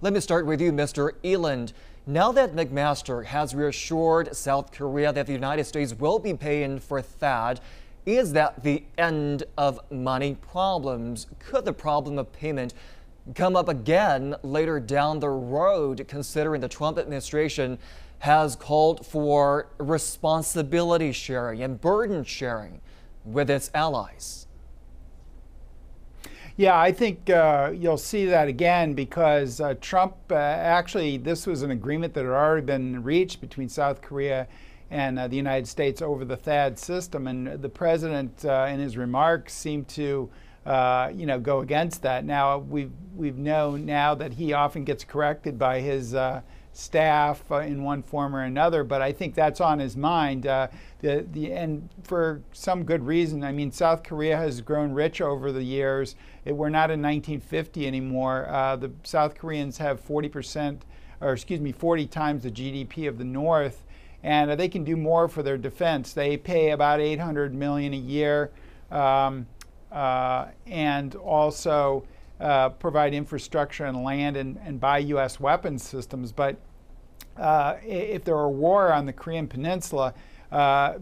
Let me start with you, Mr. Eland. Now that McMaster has reassured South Korea that the United States will be paying for THAAD, is that the end of money problems? Could the problem of payment come up again later down the road, considering the Trump administration has called for responsibility sharing and burden sharing with its allies? Yeah, I think you'll see that again because Trump actually, this was an agreement that had already been reached between South Korea and the United States over the THAAD system, and the president in his remarks seemed to go against that. Now we've known now that he often gets corrected by his staff in one form or another, but I think that's on his mind. And for some good reason. I mean, South Korea has grown rich over the years. We're not in 1950 anymore. The South Koreans have 40 times the GDP of the North, and they can do more for their defense. They pay about $800 million a year, and also provide infrastructure and land and buy U.S. weapons systems. But if there were a war on the Korean Peninsula,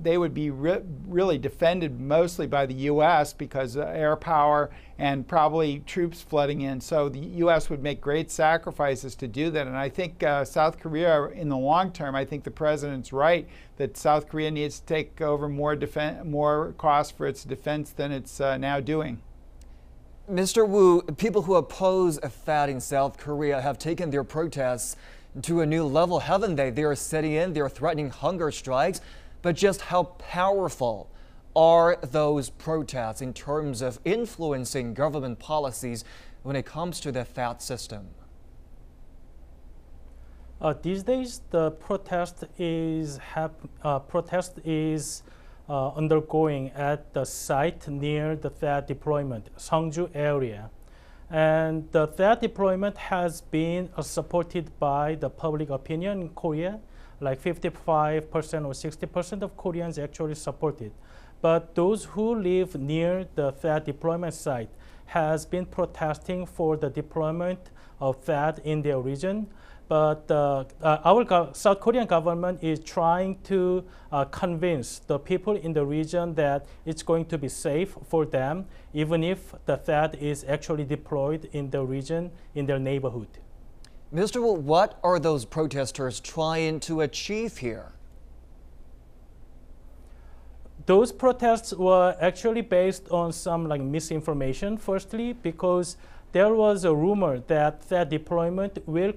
they would be really defended mostly by the U.S. because air power and probably troops flooding in. So the U.S. would make great sacrifices to do that. And I think South Korea, in the long term, I think the president's right that South Korea needs to take over more cost for its defense than it's now doing. Mr. Woo, people who oppose THAAD in South Korea have taken their protests to a new level, haven't they? They are sitting in, they're threatening hunger strikes. But just how powerful are those protests in terms of influencing government policies when it comes to the THAAD system? These days, the protest is undergoing at the site near the THAAD deployment, Seongju area. And the THAAD deployment has been supported by the public opinion in Korea. Like 55% or 60% of Koreans actually support it. But those who live near the THAAD deployment site has been protesting for the deployment of THAAD in their region. But our South Korean government is trying to convince the people in the region that it's going to be safe for them, even if the THAAD is actually deployed in the region, in their neighborhood. Mr. Wu, what are those protesters trying to achieve here? Those protests were actually based on some misinformation, firstly, because there was a rumor that THAAD deployment will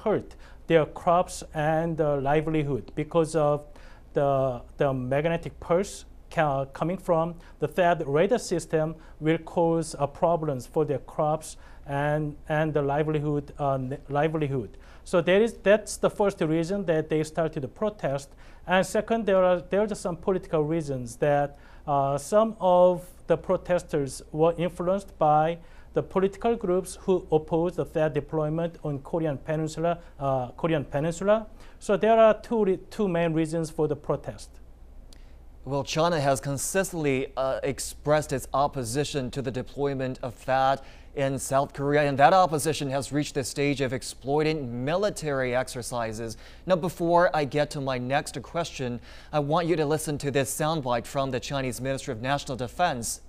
hurt their crops and livelihood because of the magnetic pulse coming from the THAAD radar system will cause problems for their crops and the livelihood. So that's the first reason that they started the protest. And second, there are some political reasons that some of the protesters were influenced by the political groups who oppose the THAAD deployment on Korean Peninsula. So there are two main reasons for the protest. Well, China has consistently expressed its opposition to the deployment of THAAD in South Korea, and that opposition has reached the stage of exploiting military exercises. Now, before I get to my next question, I want you to listen to this soundbite from the Chinese Minister of National Defense.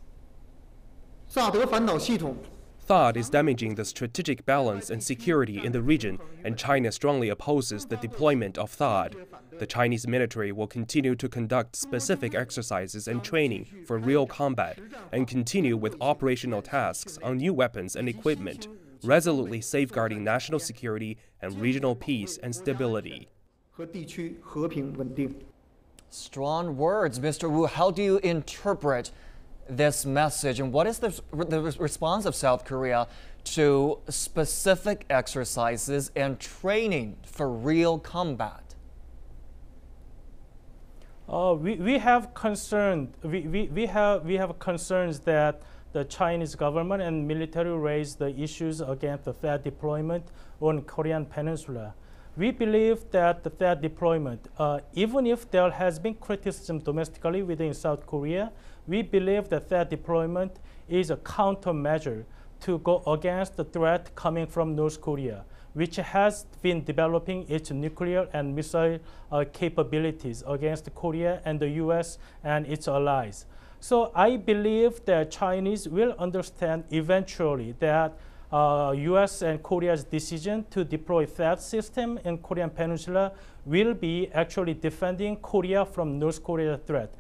THAAD is damaging the strategic balance and security in the region, and China strongly opposes the deployment of THAAD. The Chinese military will continue to conduct specific exercises and training for real combat and continue with operational tasks on new weapons and equipment, resolutely safeguarding national security and regional peace and stability. Strong words, Mr. Wu. How do you interpret this message, and what is the response of South Korea to specific exercises and training for real combat? We have concerns that the Chinese government and military raise the issues against the THAAD deployment on Korean Peninsula. We believe that the THAAD deployment, even if there has been criticism domestically within South Korea, we believe that THAAD deployment is a countermeasure to go against the threat coming from North Korea, which has been developing its nuclear and missile capabilities against Korea and the US and its allies. So I believe that Chinese will understand eventually that US and Korea's decision to deploy THAAD system in Korean Peninsula will be actually defending Korea from North Korea threat.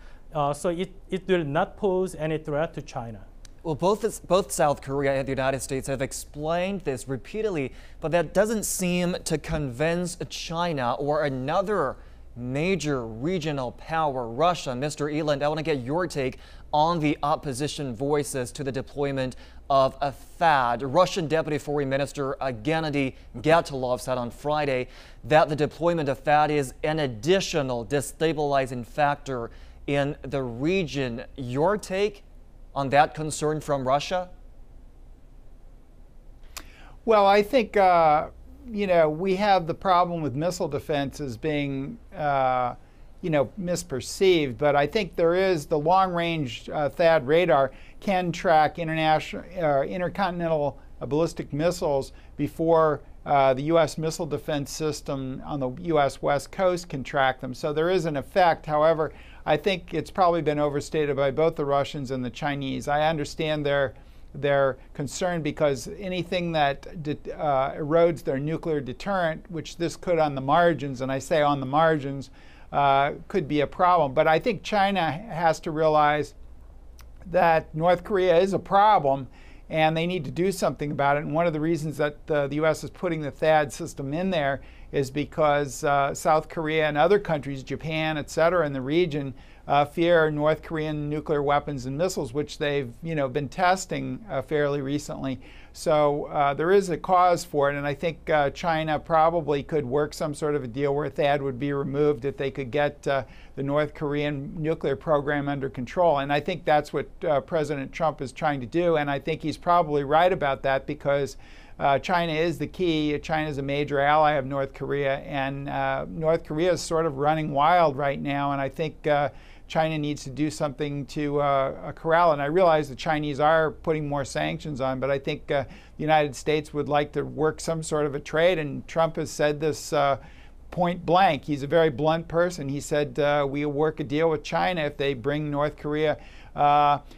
So it will not pose any threat to China. Well, both South Korea and the United States have explained this repeatedly, but that doesn't seem to convince China or another major regional power, Russia. Mr. Eland, I want to get your take on the opposition voices to the deployment of a THAAD. Russian Deputy Foreign Minister Gennady Gatilov said on Friday that the deployment of THAAD is an additional destabilizing factor in the region. Your take on that concern from Russia? Well, I think we have the problem with missile defense as being misperceived, but I think there is the long-range THAAD radar can track intercontinental ballistic missiles before the U.S. missile defense system on the U.S. West Coast can track them. So there is an effect. However, I think it's probably been overstated by both the Russians and the Chinese. I understand their concern because anything that erodes their nuclear deterrent, which this could on the margins, and I say on the margins, could be a problem. But I think China has to realize that North Korea is a problem and they need to do something about it. And one of the reasons that the U.S. is putting the THAAD system in there is because South Korea and other countries, Japan, et cetera, in the region, fear North Korean nuclear weapons and missiles, which they've been testing fairly recently. So there is a cause for it, and I think China probably could work some sort of a deal where THAAD would be removed if they could get the North Korean nuclear program under control. And I think that's what President Trump is trying to do, and I think he's probably right about that because China is the key. China is a major ally of North Korea, and North Korea is sort of running wild right now, and I think China needs to do something to corral. And I realize the Chinese are putting more sanctions on, but I think the United States would like to work some sort of a trade, and Trump has said this point blank. He's a very blunt person. He said we'll work a deal with China if they bring North Korea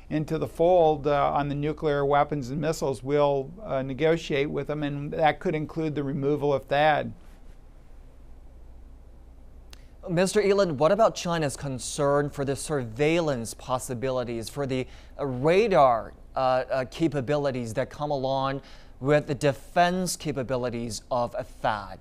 into the fold on the nuclear weapons and missiles. We'll negotiate with them, and that could include the removal of THAAD. Mr. Eland, what about China's concern for the surveillance possibilities, for the radar capabilities that come along with the defense capabilities of a THAAD?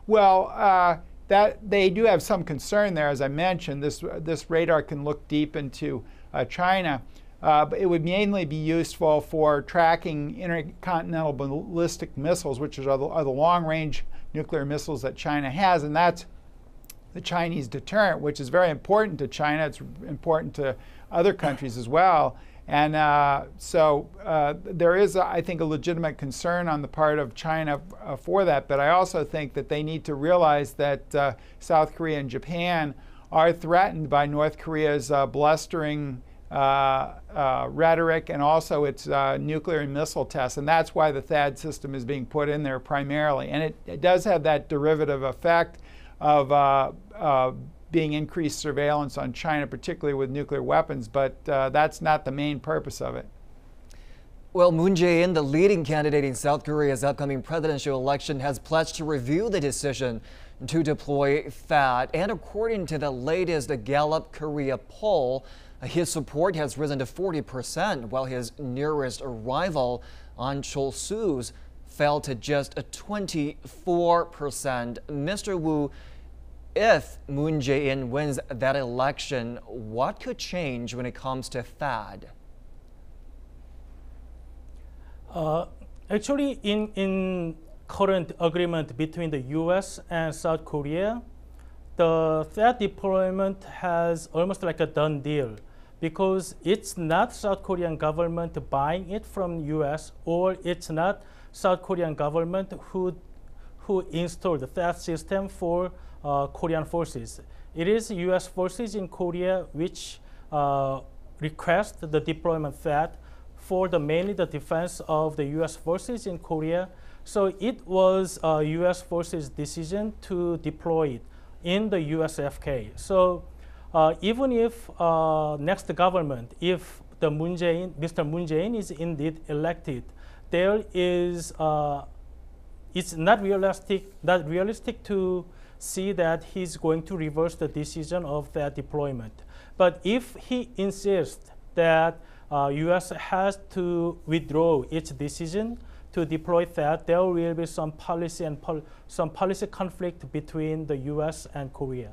Well, that they do have some concern there, as I mentioned. This radar can look deep into China, but it would mainly be useful for tracking intercontinental ballistic missiles, which are the long-range nuclear missiles that China has, and that's the Chinese deterrent, which is very important to China. It's important to other countries as well. And so there is, I think, a legitimate concern on the part of China for that. But I also think that they need to realize that South Korea and Japan are threatened by North Korea's blustering rhetoric and also its nuclear and missile tests. And that's why the THAAD system is being put in there primarily. And it does have that derivative effect of being increased surveillance on China, particularly with nuclear weapons, but that's not the main purpose of it. Well, Moon Jae-in, the leading candidate in South Korea's upcoming presidential election, has pledged to review the decision to deploy THAAD. And according to the latest Gallup Korea poll, his support has risen to 40%, while his nearest rival, Ahn Cheol-soo's, fell to just 24%. Mr. Woo, if Moon Jae-in wins that election, what could change when it comes to THAAD? Actually, in current agreement between the U.S. and South Korea, the THAAD deployment has almost like a done deal, because it's not South Korean government buying it from U.S. or it's not South Korean government who installed the THAAD system for Korean forces. It is U.S. forces in Korea which request the deployment THAAD for mainly the defense of the U.S. forces in Korea. So it was U.S. forces' decision to deploy it in the USFK. So even if next government, if the Mr. Moon Jae-in is indeed elected, there is it's not realistic to see that he's going to reverse the decision of that deployment. But if he insists that U.S. has to withdraw its decision to deploy THAAD, there will be some policy conflict between the U.S. and Korea.